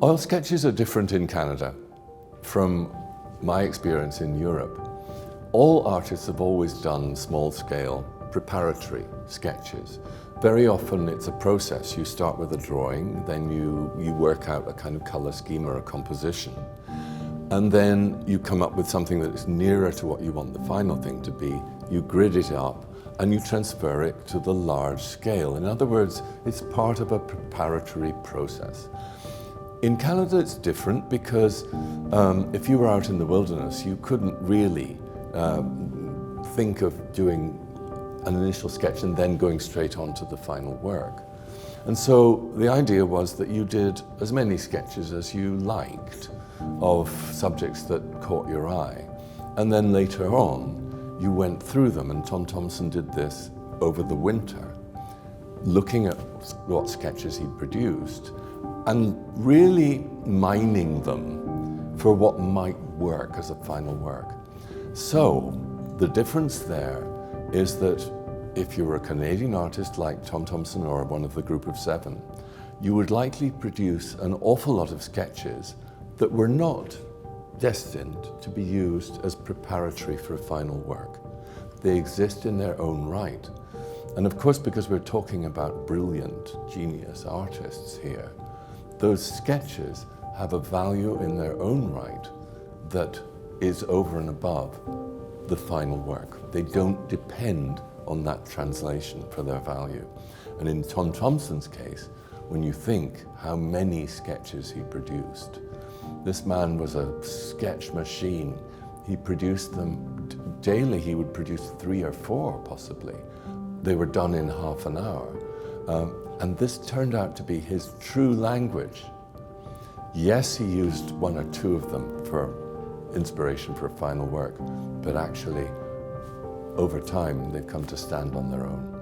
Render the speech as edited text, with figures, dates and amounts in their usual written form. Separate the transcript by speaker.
Speaker 1: Oil sketches are different in Canada from my experience in Europe. All artists have always done small-scale preparatory sketches. Very often it's a process. You start with a drawing, then you work out a kind of color scheme or a composition, and then you come up with something that is nearer to what you want the final thing to be. You grid it up and you transfer it to the large scale. In other words, it's part of a preparatory process. In Canada it's different because if you were out in the wilderness, you couldn't really think of doing an initial sketch and then going straight on to the final work. And so the idea was that you did as many sketches as you liked of subjects that caught your eye. And then later on, you went through them, and Thomson did this over the winter, looking at what sketches he produced and really mining them for what might work as a final work. So the difference there is that if you were a Canadian artist like Thomson or one of the group of 7, you would likely produce an awful lot of sketches that were not destined to be used as preparatory for a final work. They exist in their own right. And of course, because we're talking about brilliant, genius artists here, those sketches have a value in their own right that is over and above the final work. They don't depend on that translation for their value. And in Thomson's case, when you think how many sketches he produced, this man was a sketch machine. He produced them daily. He would produce 3 or 4 possibly. They were done in half an hour. And this turned out to be his true language. Yes, he used 1 or 2 of them for inspiration for final work, but actually, over time, they've come to stand on their own.